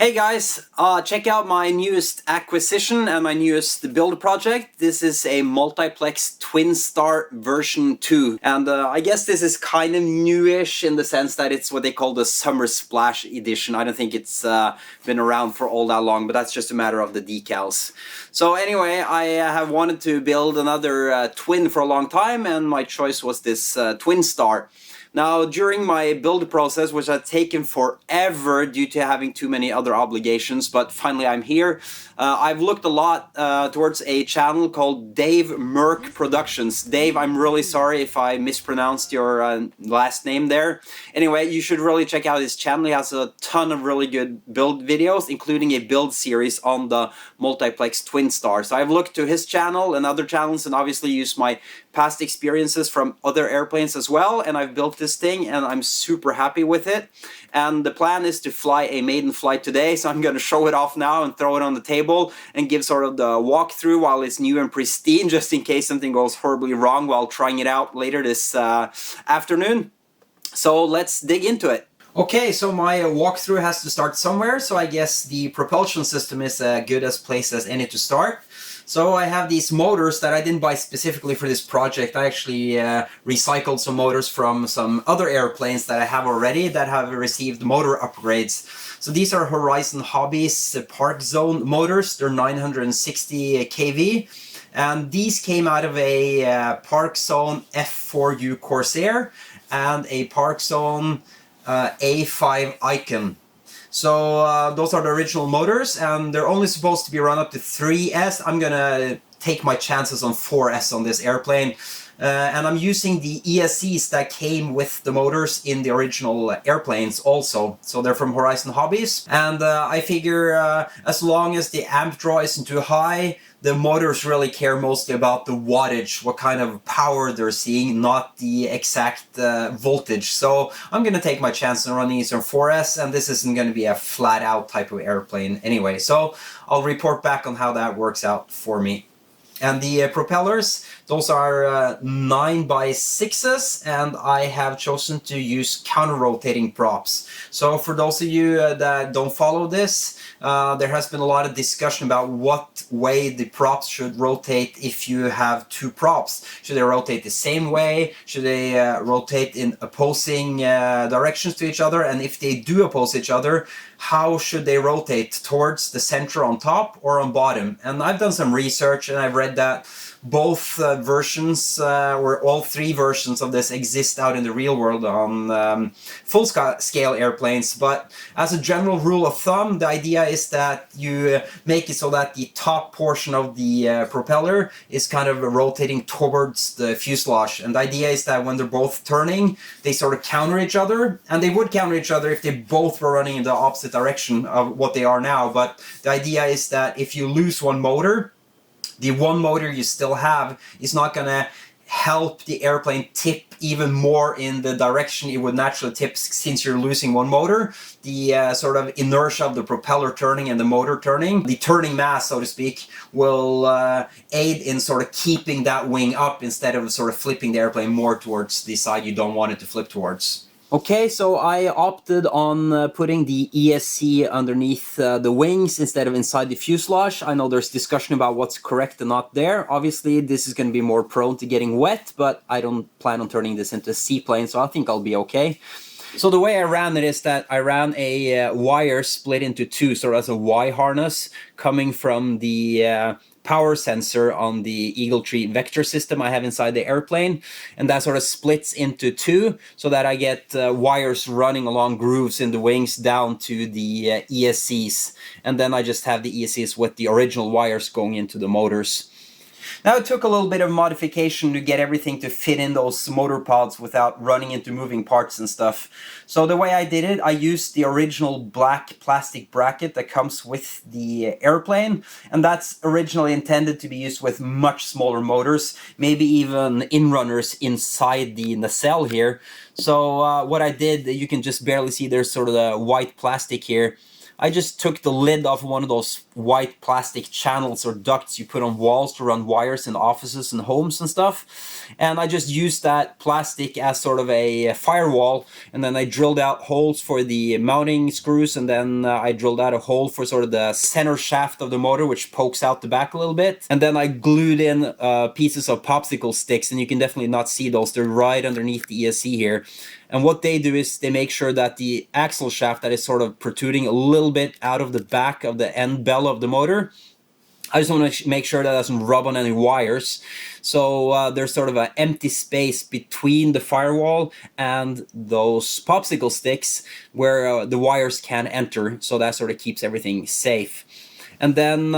Hey guys, check out my newest acquisition and my newest build project. This is a Multiplex Twinstar version 2, and I guess this is kind of newish in the sense that it's what they call the Summer Splash edition. I don't think it's been around for all that long, but that's just a matter of the decals. So anyway, I have wanted to build another twin for a long time, and my choice was this Twinstar. Now, during my build process, which had taken forever due to having too many other obligations, but finally I'm here, I've looked a lot towards a channel called Dave Merck Productions. Dave, I'm really sorry if I mispronounced your last name there. Anyway, you should really check out his channel. He has a ton of really good build videos, including a build series on the Multiplex Twinstar. So I've looked to his channel and other channels and obviously used my past experiences from other airplanes as well, and I've built this thing and I'm super happy with it. And the plan is to fly a maiden flight today, so I'm going to show it off now and throw it on the table and give sort of the walkthrough while it's new and pristine, just in case something goes horribly wrong while trying it out later this afternoon. So let's dig into it. Okay, so my walkthrough has to start somewhere, so I guess the propulsion system is as good a place as any to start. So I have these motors that I didn't buy specifically for this project. I actually recycled some motors from some other airplanes that I have already that have received motor upgrades. So these are Horizon Hobbies Park Zone motors. They're 960 kV. And these came out of a Park Zone F4U Corsair and a Park Zone A5 Icon. So those are the original motors, and they're only supposed to be run up to 3S. I'm gonna take my chances on 4S on this airplane. And I'm using the ESCs that came with the motors in the original airplanes also. So they're from Horizon Hobbies. And I figure as long as the amp draw isn't too high, the motors really care mostly about the wattage, what kind of power they're seeing, not the exact voltage. So I'm going to take my chance on running these on 4S, and this isn't going to be a flat-out type of airplane anyway. So I'll report back on how that works out for me. And the propellers, those are 9x6s, and I have chosen to use counter-rotating props. So for those of you that don't follow this, there has been a lot of discussion about what way the props should rotate if you have two props. Should they rotate the same way? Should they rotate in opposing directions to each other? And if they do oppose each other, how should they rotate? Towards the center on top or on bottom? And I've done some research and I've read that both versions, or all three versions of this exist out in the real world on full-scale airplanes. But as a general rule of thumb, the idea is that you make it so that the top portion of the propeller is kind of rotating towards the fuselage. And the idea is that when they're both turning, they sort of counter each other. And they would counter each other if they both were running in the opposite direction of what they are now. But the idea is that if you lose one motor, the one motor you still have is not going to help the airplane tip even more in the direction it would naturally tip since you're losing one motor. The sort of inertia of the propeller turning and the motor turning, the turning mass, so to speak, will aid in sort of keeping that wing up instead of sort of flipping the airplane more towards the side you don't want it to flip towards. Okay, so I opted on putting the ESC underneath the wings instead of inside the fuselage. I know there's discussion about what's correct and not there. Obviously, this is going to be more prone to getting wet, but I don't plan on turning this into a seaplane, so I think I'll be okay. So the way I ran it is that I ran a wire split into two, sort of as a Y harness coming from the power sensor on the Eagle Tree vector system I have inside the airplane, and that sort of splits into two so that I get wires running along grooves in the wings down to the ESCs, and then I just have the ESCs with the original wires going into the motors. Now it took a little bit of modification to get everything to fit in those motor pods without running into moving parts and stuff. So the way I did it, I used the original black plastic bracket that comes with the airplane, and that's originally intended to be used with much smaller motors, maybe even inrunners inside the nacelle here. So what I did, you can just barely see there's sort of the white plastic here. I just took the lid off one of those white plastic channels or ducts you put on walls to run wires in offices and homes and stuff. And I just used that plastic as sort of a firewall, and then I drilled out holes for the mounting screws, and then I drilled out a hole for sort of the center shaft of the motor, which pokes out the back a little bit. And then I glued in pieces of popsicle sticks, and you can definitely not see those. They're right underneath the ESC here. And what they do is they make sure that the axle shaft that is sort of protruding a little bit out of the back of the end bell of the motor, I just want to make sure that doesn't rub on any wires. So there's sort of an empty space between the firewall and those popsicle sticks where the wires can enter. So that sort of keeps everything safe. And then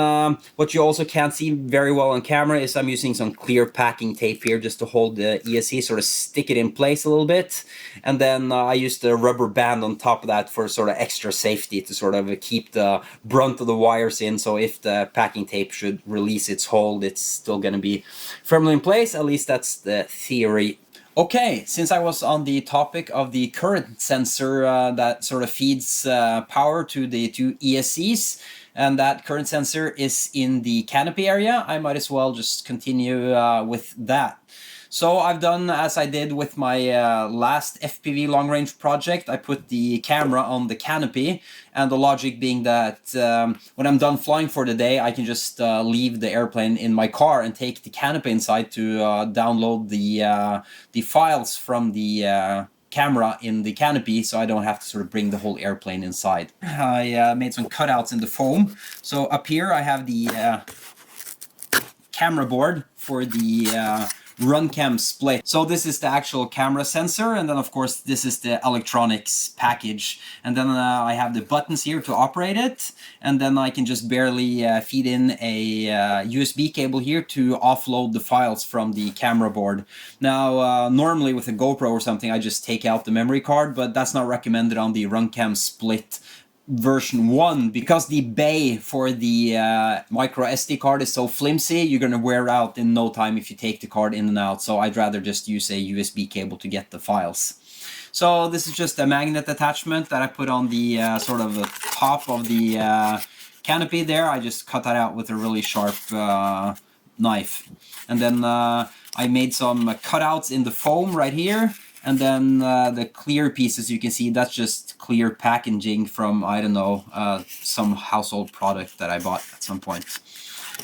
what you also can't see very well on camera is I'm using some clear packing tape here just to hold the ESC, sort of stick it in place a little bit. And then I used the rubber band on top of that for sort of extra safety to sort of keep the brunt of the wires in. So if the packing tape should release its hold, it's still going to be firmly in place. At least that's the theory. Okay, since I was on the topic of the current sensor that sort of feeds power to the two ESCs, and that current sensor is in the canopy area, I might as well just continue with that. So I've done as I did with my last FPV long-range project. I put the camera on the canopy, and the logic being that when I'm done flying for the day, I can just leave the airplane in my car and take the canopy inside to download the files from the camera in the canopy, so I don't have to sort of bring the whole airplane inside. I made some cutouts in the foam. So up here I have the camera board for the RunCam split. So this is the actual camera sensor, and then of course this is the electronics package, and then I have the buttons here to operate it, and then I can just barely feed in a USB cable here to offload the files from the camera board. Now normally with a GoPro or something I just take out the memory card, but that's not recommended on the RunCam split version 1 because the bay for the micro SD card is so flimsy, you're gonna wear out in no time if you take the card in and out. So I'd rather just use a USB cable to get the files. So this is just a magnet attachment that I put on the sort of the top of the canopy there. I just cut that out with a really sharp knife, and then I made some cutouts in the foam right here. And then the clear pieces, you can see that's just clear packaging from, I don't know, some household product that I bought at some point.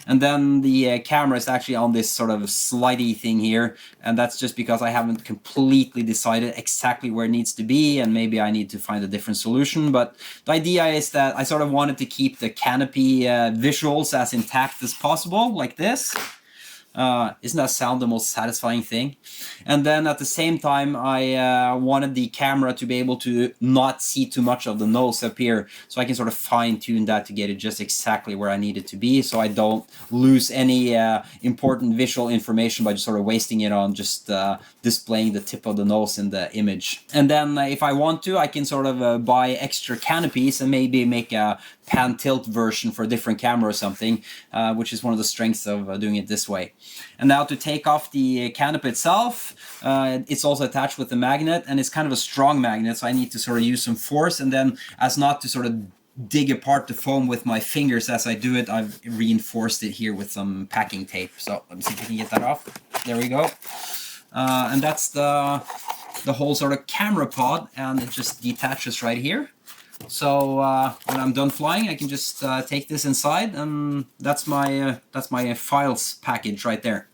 And then the camera is actually on this sort of slidey thing here, and that's just because I haven't completely decided exactly where it needs to be, and maybe I need to find a different solution. But the idea is that I sort of wanted to keep the canopy visuals as intact as possible, like this. Isn't that sound the most satisfying thing? And then at the same time I wanted the camera to be able to not see too much of the nose up here, so I can sort of fine-tune that to get it just exactly where I need it to be, so I don't lose any important visual information by just sort of wasting it on just displaying the tip of the nose in the image. And then if I want to, I can sort of buy extra canopies and maybe make a pan tilt version for a different camera or something, which is one of the strengths of doing it this way. And now to take off the canopy itself, it's also attached with a magnet, and it's kind of a strong magnet, so I need to sort of use some force, and then as not to sort of dig apart the foam with my fingers as I do it, I've reinforced it here with some packing tape. So let me see if I can get that off. There we go. And that's the whole sort of camera pod, and it just detaches right here. So when I'm done flying, I can just take this inside, and that's my files package right there.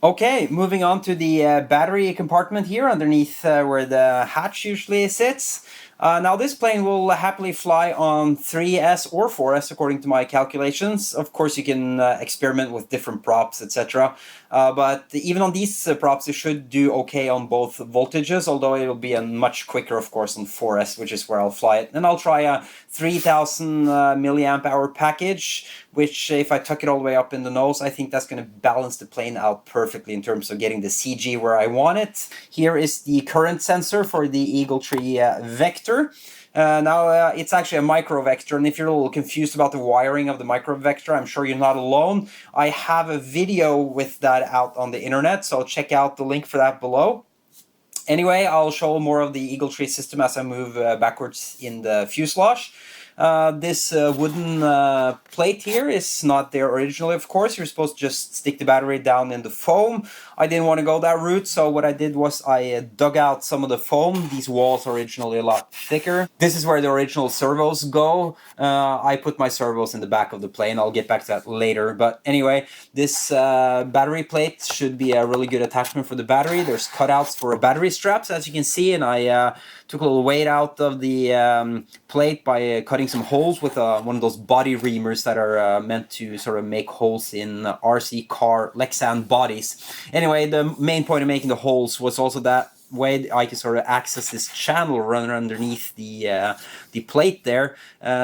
Okay, moving on to the battery compartment here underneath where the hatch usually sits. Now this plane will happily fly on 3S or 4S according to my calculations. Of course you can experiment with different props, etc. But even on these props it should do okay on both voltages, although it will be a much quicker of course on 4S, which is where I'll fly it. And I'll try a 3000 milliamp hour package, which if I tuck it all the way up in the nose, I think that's going to balance the plane out perfectly in terms of getting the CG where I want it. Here is the current sensor for the Eagle Tree Vector. Now it's actually a micro vector, and if you're a little confused about the wiring of the micro vector, I'm sure you're not alone. I have a video with that out on the internet, so check out the link for that below. Anyway, I'll show more of the Eagle Tree system as I move backwards in the fuselage. This wooden plate here is not there originally, of course. You're supposed to just stick the battery down in the foam. I didn't want to go that route, so what I did was I dug out some of the foam. These walls are originally a lot thicker. This is where the original servos go. I put my servos in the back of the plane. I'll get back to that later. But anyway, this battery plate should be a really good attachment for the battery. There's cutouts for battery straps, as you can see, and I took a little weight out of the plate by cutting some holes with one of those body reamers that are meant to sort of make holes in RC car Lexan bodies. Anyway, the main point of making the holes was also that way I can sort of access this channel running underneath the plate there.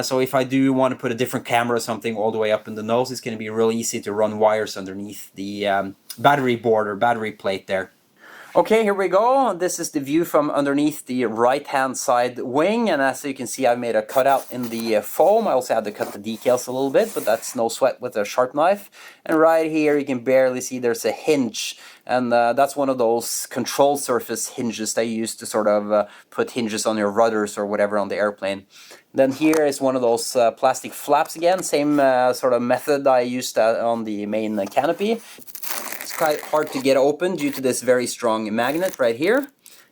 So if I do want to put a different camera or something all the way up in the nose, it's going to be really easy to run wires underneath the battery board or battery plate there. Okay, here we go. This is the view from underneath the right-hand side wing, and as you can see, I made a cutout in the foam. I also had to cut the decals a little bit, but that's no sweat with a sharp knife. And right here, you can barely see there's a hinge, and that's one of those control surface hinges that you use to sort of put hinges on your rudders or whatever on the airplane. Then here is one of those plastic flaps again, same sort of method I used on the main canopy. It's quite hard to get open due to this very strong magnet right here.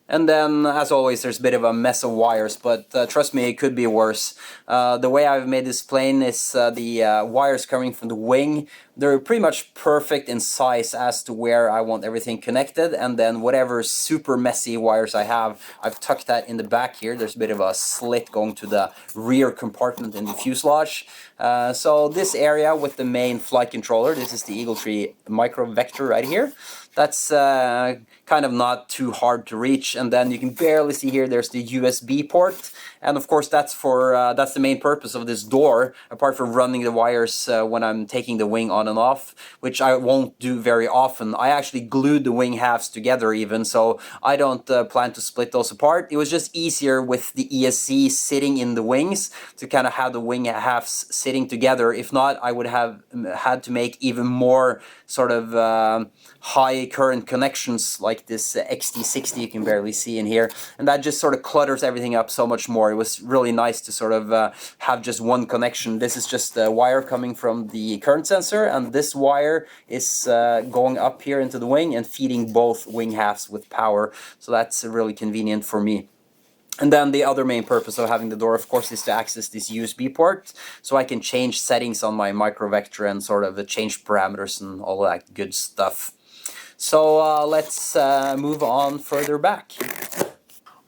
And then, as always, there's a bit of a mess of wires, but trust me, it could be worse. The way I've made this plane is the wires coming from the wing, they're pretty much perfect in size as to where I want everything connected, and then whatever super messy wires I have, I've tucked that in the back here. There's a bit of a slit going to the rear compartment in the fuselage. So this area with the main flight controller, this is the Eagle Tree micro vector right here. That's kind of not too hard to reach, and then you can barely see here there's the USB port, and of course that's the main purpose of this door, apart from running the wires when I'm taking the wing on and off, which I won't do very often. I actually glued the wing halves together even, so I don't plan to split those apart. It was just easier with the ESC sitting in the wings to kind of have the wing halves sitting together. If not, I would have had to make even more sort of high current connections like this XT60 you can barely see in here, and that just sort of clutters everything up so much more. It was really nice to sort of have just one connection. This is just a wire coming from the current sensor, and this wire is going up here into the wing and feeding both wing halves with power, so that's really convenient for me. And then the other main purpose of having the door, of course, is to access this USB port, so I can change settings on my microvector and sort of change parameters and all that good stuff. So let's move on further back.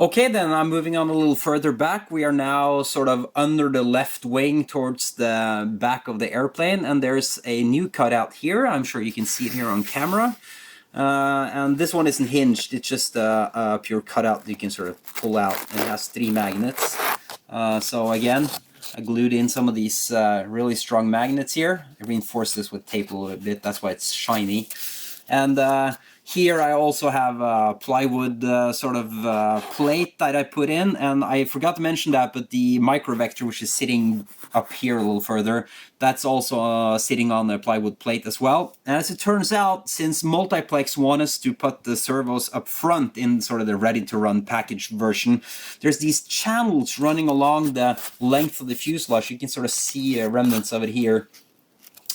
Okay, then I'm moving on a little further back. We are now sort of under the left wing towards the back of the airplane, and there's a new cutout here. I'm sure you can see it here on camera. And this one isn't hinged, it's just a pure cutout that you can sort of pull out. It has 3 magnets. So again, I glued in some of these really strong magnets here. I reinforced this with tape a little bit, that's why it's shiny. And here I also have a plywood sort of plate that I put in, and I forgot to mention that, but the microvector, which is sitting up here a little further, that's also sitting on the plywood plate as well. And as it turns out, since Multiplex want us to put the servos up front in sort of the ready-to-run package version, there's these channels running along the length of the fuselage. You can sort of see remnants of it here.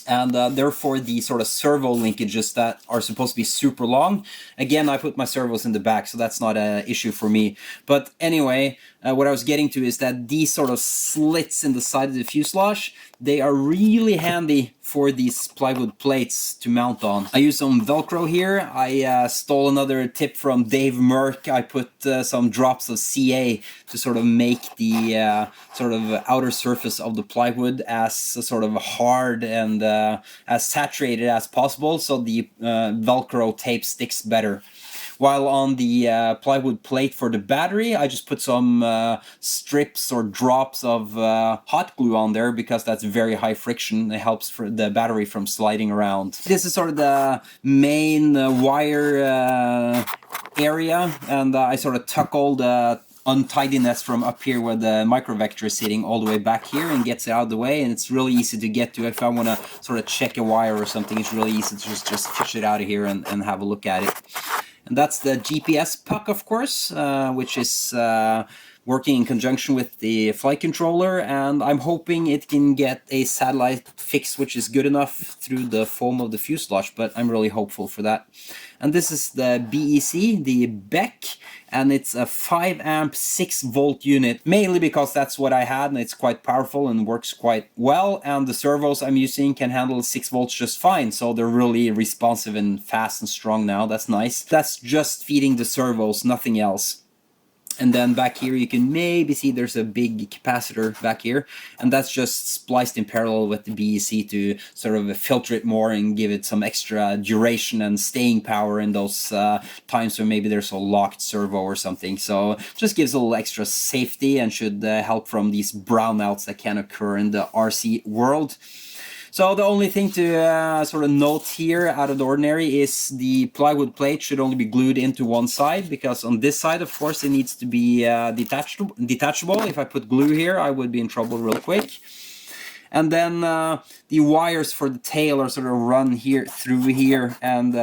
And therefore the sort of servo linkages that are supposed to be super long. Again, I put my servos in the back, so that's not an issue for me. But anyway, what I was getting to is that these sort of slits in the side of the fuselage, they are really handy for these plywood plates to mount on. I use some Velcro here. I stole another tip from Dave Merck. I put some drops of CA to sort of make the sort of outer surface of the plywood as sort of hard and as saturated as possible, so the Velcro tape sticks better. While on the plywood plate for the battery, I just put some strips or drops of hot glue on there because that's very high friction. It helps for the battery from sliding around. This is sort of the main wire area, and I sort of tuck all the untidiness from up here where the microvector is sitting all the way back here and gets it out of the way, and it's really easy to get to. If I want to sort of check a wire or something, it's really easy to just fish it out of here and have a look at it. And that's the GPS puck, of course, which is working in conjunction with the flight controller, and I'm hoping it can get a satellite fix which is good enough through the foam of the fuselage, but I'm really hopeful for that. And this is the BEC, the BEC, and it's a 5 amp 6 volt unit, mainly because that's what I had and it's quite powerful and works quite well, and the servos I'm using can handle 6 volts just fine, so they're really responsive and fast and strong now. That's nice. That's just feeding the servos, nothing else. And then back here you can maybe see there's a big capacitor back here, and that's just spliced in parallel with the BEC to sort of filter it more and give it some extra duration and staying power in those times when maybe there's a locked servo or something. So just gives a little extra safety and should help from these brownouts that can occur in the RC world. So the only thing to sort of note here out of the ordinary is the plywood plate should only be glued into one side, because on this side, of course, it needs to be detachable. If I put glue here, I would be in trouble real quick. And then the wires for the tail are sort of run here through here, and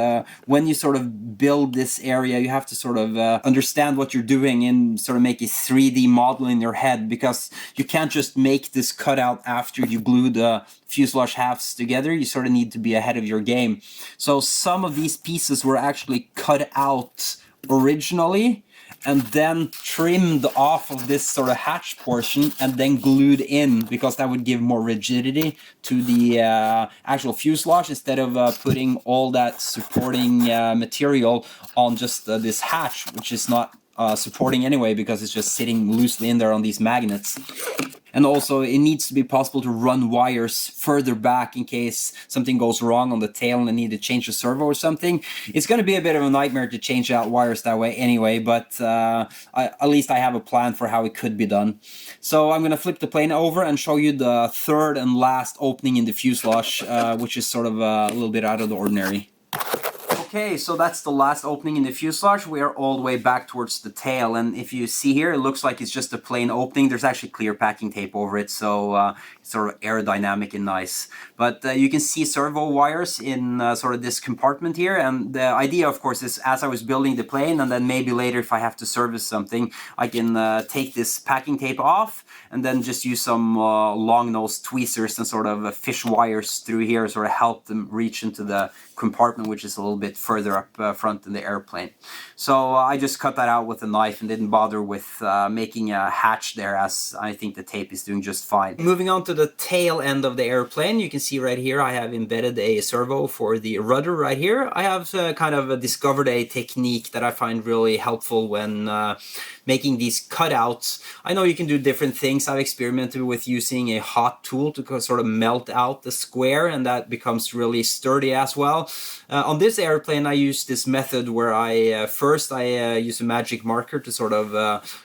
when you sort of build this area, you have to sort of understand what you're doing and sort of make a 3D model in your head, because you can't just make this cutout after you glue the fuselage halves together. You sort of need to be ahead of your game. So some of these pieces were actually cut out originally and then trimmed off of this sort of hatch portion and then glued in, because that would give more rigidity to the actual fuselage, instead of putting all that supporting material on just this hatch, which is not supporting anyway, because it's just sitting loosely in there on these magnets. And also it needs to be possible to run wires further back in case something goes wrong on the tail and I need to change the servo or something. It's going to be a bit of a nightmare to change out wires that way anyway, but at least I have a plan for how it could be done. So I'm going to flip the plane over and show you the third and last opening in the fuselage, which is sort of a little bit out of the ordinary. Okay, so that's the last opening in the fuselage. We are all the way back towards the tail, and if you see here, it looks like it's just a plain opening. There's actually clear packing tape over it, so it's sort of aerodynamic and nice. But you can see servo wires in sort of this compartment here, and the idea, of course, is as I was building the plane, and then maybe later if I have to service something, I can take this packing tape off and then just use some long-nosed tweezers and sort of fish wires through here, sort of help them reach into the compartment, which is a little bit further up front in the airplane. So I just cut that out with a knife and didn't bother with making a hatch there, as I think the tape is doing just fine. Moving on to the tail end of the airplane, you can see right here I have embedded a servo for the rudder right here. I have kind of discovered a technique that I find really helpful when making these cutouts. I know you can do different things. I've experimented with using a hot tool to sort of melt out the square, and that becomes really sturdy as well. On this airplane I use this method where I first use a magic marker to sort of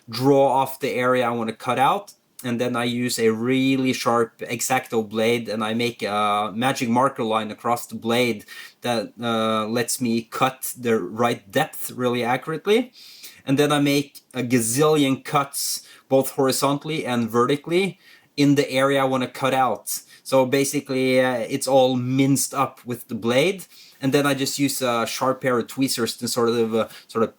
draw off the area I want to cut out, and then I use a really sharp X-Acto blade and I make a magic marker line across the blade that lets me cut the right depth really accurately. And then I make a gazillion cuts both horizontally and vertically in the area I want to cut out. So basically it's all minced up with the blade, and then I just use a sharp pair of tweezers to sort of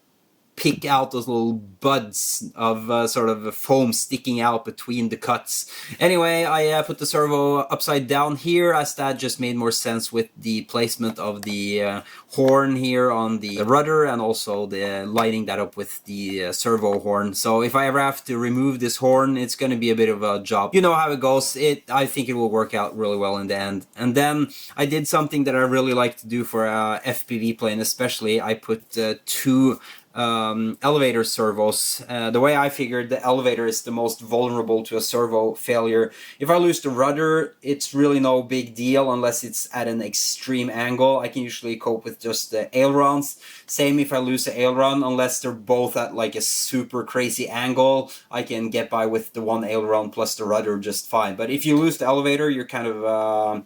pick out those little buds of sort of foam sticking out between the cuts. Anyway, I put the servo upside down here, as that just made more sense with the placement of the horn here on the rudder, and also the lining that up with the servo horn. So if I ever have to remove this horn, it's going to be a bit of a job. You know how it goes. I think it will work out really well in the end. And then I did something that I really like to do for a FPV plane especially. I put two elevator servos. The way I figured, the elevator is the most vulnerable to a servo failure. If I lose the rudder, it's really no big deal unless it's at an extreme angle. I can usually cope with just the ailerons. Same if I lose the aileron, unless they're both at like a super crazy angle, I can get by with the one aileron plus the rudder just fine. But if you lose the elevator, you're kind of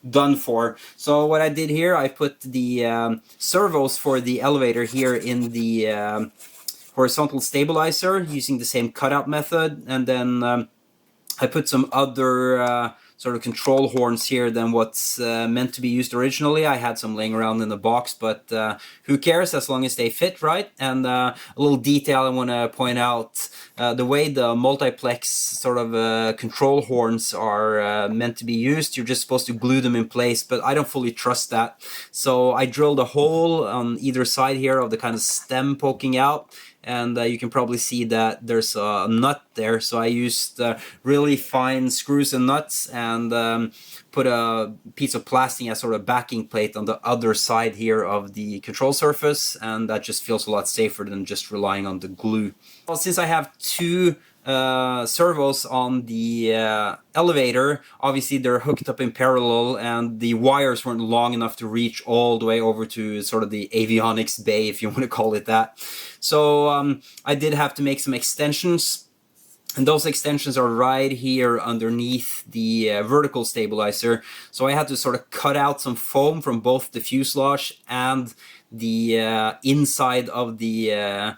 done for. So what I did here, I put the servos for the elevator here in the horizontal stabilizer using the same cutout method, and then I put some other sort of control horns here than what's meant to be used originally. I had some laying around in the box, but who cares as long as they fit right. And a little detail I want to point out, the way the multiplex sort of control horns are meant to be used, you're just supposed to glue them in place, but I don't fully trust that. So I drilled a hole on either side here of the kind of stem poking out, and you can probably see that there's a nut there. So I used really fine screws and nuts, and put a piece of plastic as sort of backing plate on the other side here of the control surface, and that just feels a lot safer than just relying on the glue. Well, since I have two servos on the elevator, obviously they're hooked up in parallel, and the wires weren't long enough to reach all the way over to sort of the avionics bay, if you want to call it that. So I did have to make some extensions, and those extensions are right here underneath the vertical stabilizer. So I had to sort of cut out some foam from both the fuselage and the inside of the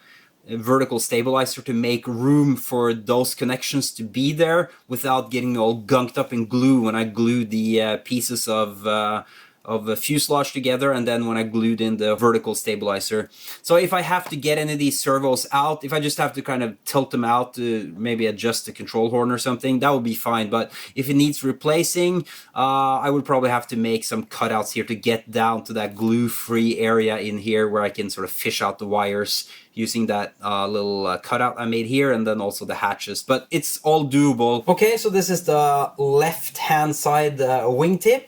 vertical stabilizer to make room for those connections to be there without getting all gunked up in glue when I glued the pieces of the fuselage together, and then when I glued in the vertical stabilizer. So if I have to get any of these servos out, if I just have to kind of tilt them out to maybe adjust the control horn or something, that would be fine. But if it needs replacing, I would probably have to make some cutouts here to get down to that glue-free area in here where I can sort of fish out the wires using that little cutout I made here, and then also the hatches. But it's all doable. Okay, so this is the left-hand side wingtip.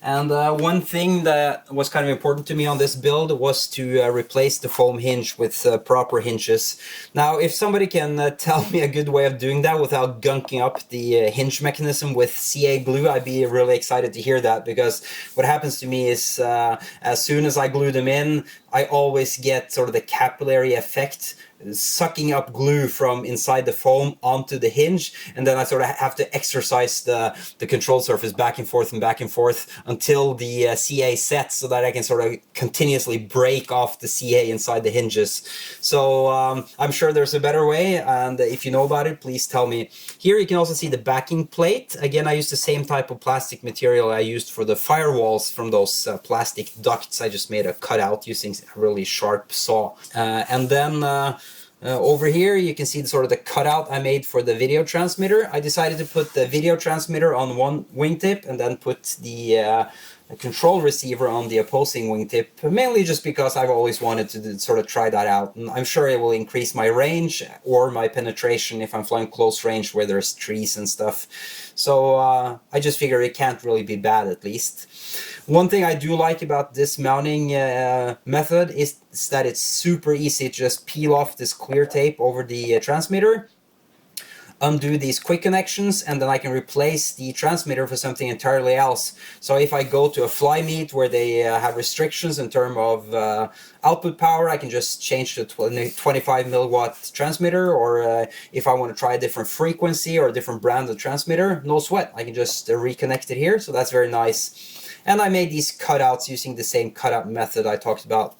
And one thing that was kind of important to me on this build was to replace the foam hinge with proper hinges. Now, if somebody can tell me a good way of doing that without gunking up the hinge mechanism with CA glue, I'd be really excited to hear that, because what happens to me is as soon as I glue them in, I always get sort of the capillary effect, sucking up glue from inside the foam onto the hinge, and then I sort of have to exercise the control surface back and forth until the CA sets, so that I can sort of continuously break off the CA inside the hinges. So I'm sure there's a better way, and if you know about it, please tell me. Here you can also see the backing plate. Again, I used the same type of plastic material I used for the firewalls from those plastic ducts. I just made a cutout using a really sharp saw. And then over here you can see the cutout I made for the video transmitter. I decided to put the video transmitter on one wingtip and then put the control receiver on the opposing wingtip, mainly just because I've always wanted to sort of try that out, and I'm sure it will increase my range or my penetration if I'm flying close range where there's trees and stuff. So I just figure it can't really be bad, at least. One thing I do like about this mounting method is that it's super easy to just peel off this clear tape over the transmitter, undo these quick connections, and then I can replace the transmitter for something entirely else. So if I go to a fly meet where they have restrictions in terms of output power, I can just change to 25 milliwatt transmitter, or if I want to try a different frequency or a different brand of transmitter, no sweat, I can just reconnect it here. So that's very nice. And I made these cutouts using the same cutout method I talked about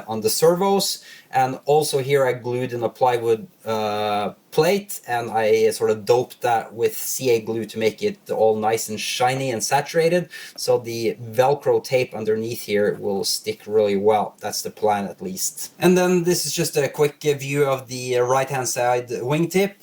on the servos. And also here I glued in a plywood plate, and I sort of doped that with CA glue to make it all nice and shiny and saturated. So the Velcro tape underneath here will stick really well. That's the plan, at least. And then this is just a quick view of the right-hand side wingtip.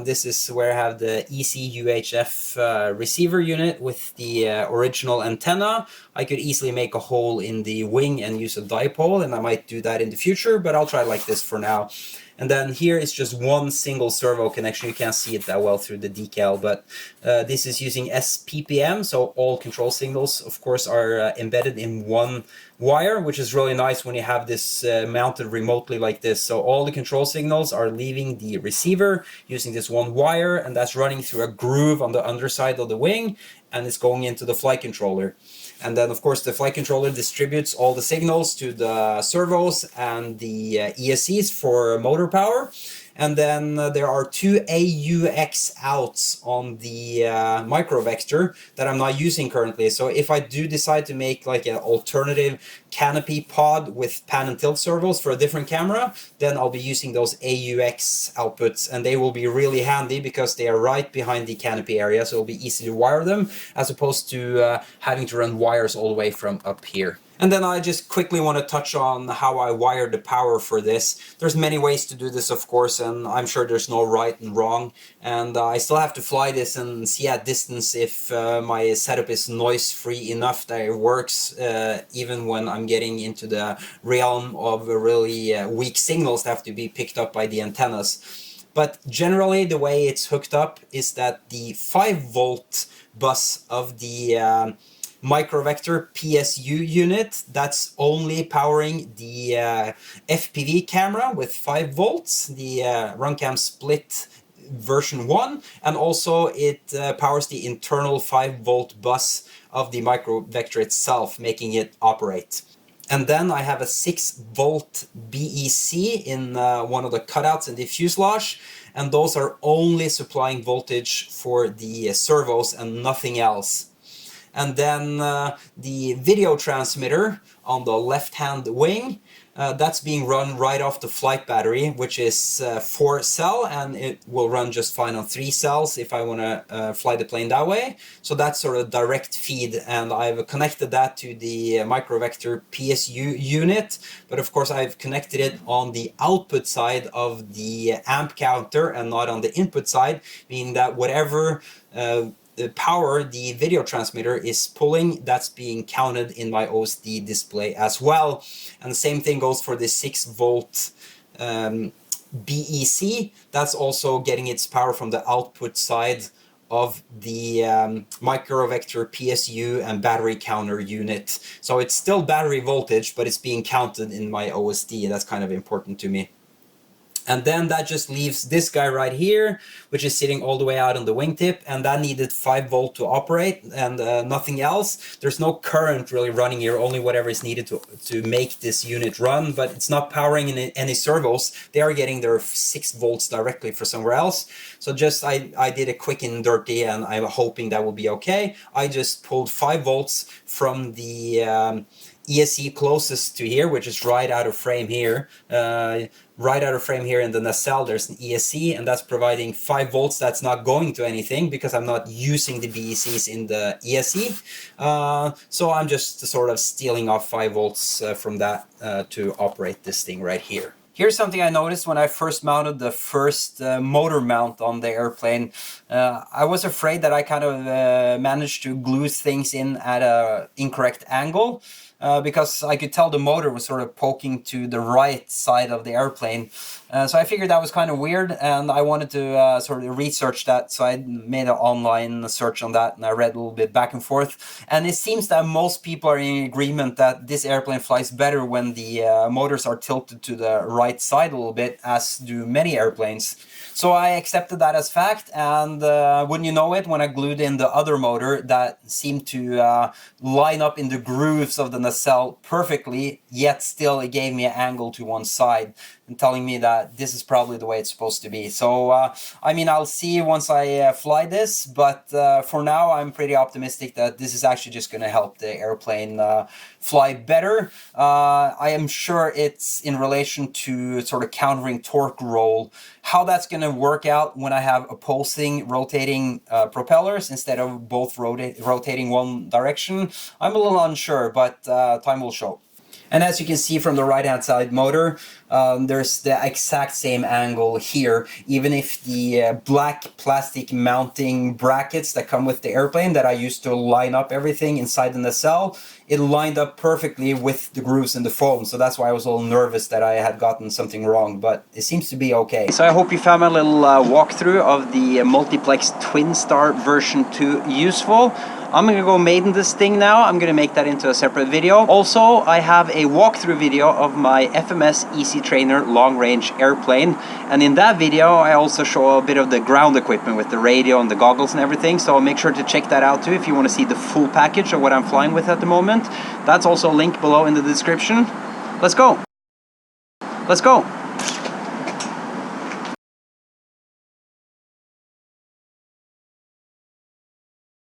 This is where I have the EC UHF receiver unit with the original antenna. I could easily make a hole in the wing and use a dipole, and I might do that in the future, but I'll try it like this for now. And then here is just one single servo connection. You can't see it that well through the decal, but this is using SPPM, so all control signals, of course, are embedded in one wire, which is really nice when you have this mounted remotely like this. So all the control signals are leaving the receiver using this one wire, and that's running through a groove on the underside of the wing, and it's going into the flight controller. And then, of course, the flight controller distributes all the signals to the servos and the ESCs for motor power. And then there are 2 AUX outs on the microvector that I'm not using currently. So if I do decide to make like an alternative canopy pod with pan and tilt servos for a different camera, then I'll be using those AUX outputs, and they will be really handy because they are right behind the canopy area, so it'll be easy to wire them as opposed to having to run wires all the way from up here. And then I just quickly want to touch on how I wired the power for this. There's many ways to do this, of course, and I'm sure there's no right and wrong. And I still have to fly this and see at distance if my setup is noise-free enough that it works, even when I'm getting into the realm of really weak signals that have to be picked up by the antennas. But generally, the way it's hooked up is that the 5-volt bus of the microvector PSU unit, that's only powering the FPV camera with 5 volts, the Runcam Split version 1, and also it powers the internal 5-volt bus of the microvector itself, making it operate. And then I have a 6-volt BEC in one of the cutouts in the fuselage, and those are only supplying voltage for the servos and nothing else. And then the video transmitter on the left-hand wing, that's being run right off the flight battery, which is 4-cell, and it will run just fine on 3 cells if I want to fly the plane that way. So that's sort of direct feed, and I've connected that to the microvector PSU unit, but of course I've connected it on the output side of the amp counter and not on the input side, meaning that whatever the power the video transmitter is pulling, that's being counted in my OSD display as well. And the same thing goes for the 6-volt BEC. That's also getting its power from the output side of the microvector PSU and battery counter unit. So it's still battery voltage, but it's being counted in my OSD. That's kind of important to me. And then that just leaves this guy right here, which is sitting all the way out on the wingtip, and that needed 5-volt to operate and nothing else. There's no current really running here, only whatever is needed to make this unit run, but it's not powering any servos. They are getting their 6 volts directly for somewhere else. So just I did a quick and dirty, and I'm hoping that will be okay. I just pulled 5 volts from the ESC closest to here, which is right out of frame here. Right out of frame here in the nacelle, there's an ESC, and that's providing 5 volts. That's not going to anything because I'm not using the BECs in the ESC. So I'm just sort of stealing off 5 volts from that to operate this thing right here. Here's something I noticed when I first mounted the first motor mount on the airplane. I was afraid that I kind of managed to glue things in at an incorrect angle. Because I could tell the motor was sort of poking to the right side of the airplane. So I figured that was kind of weird, and I wanted to sort of research that, so I made an online search on that, and I read a little bit back and forth. And it seems that most people are in agreement that this airplane flies better when the motors are tilted to the right side a little bit, as do many airplanes. So I accepted that as fact, and wouldn't you know it, when I glued in the other motor, that seemed to line up in the grooves of the nacelle perfectly, yet still it gave me an angle to one side, and telling me that this is probably the way it's supposed to be. So, I mean, I'll see once I fly this, but for now I'm pretty optimistic that this is actually just going to help the airplane fly better. I am sure it's in relation to sort of countering torque roll. How that's going to work out when I have opposing rotating propellers instead of both rotating one direction, I'm a little unsure, but time will show. And as you can see from the right-hand side motor, there's the exact same angle here, even if the black plastic mounting brackets that come with the airplane that I used to line up everything inside the nacelle, it lined up perfectly with the grooves in the foam. So that's why I was a little nervous that I had gotten something wrong, but it seems to be okay. So I hope you found my little walkthrough of the Multiplex Twinstar version 2 useful. I'm going to go maiden this thing now. I'm going to make that into a separate video. Also, I have a walkthrough video of my FMS Easy Trainer long-range airplane. And in that video, I also show a bit of the ground equipment with the radio and the goggles and everything. So make sure to check that out too if you want to see the full package of what I'm flying with at the moment. That's also linked below in the description. Let's go. Let's go.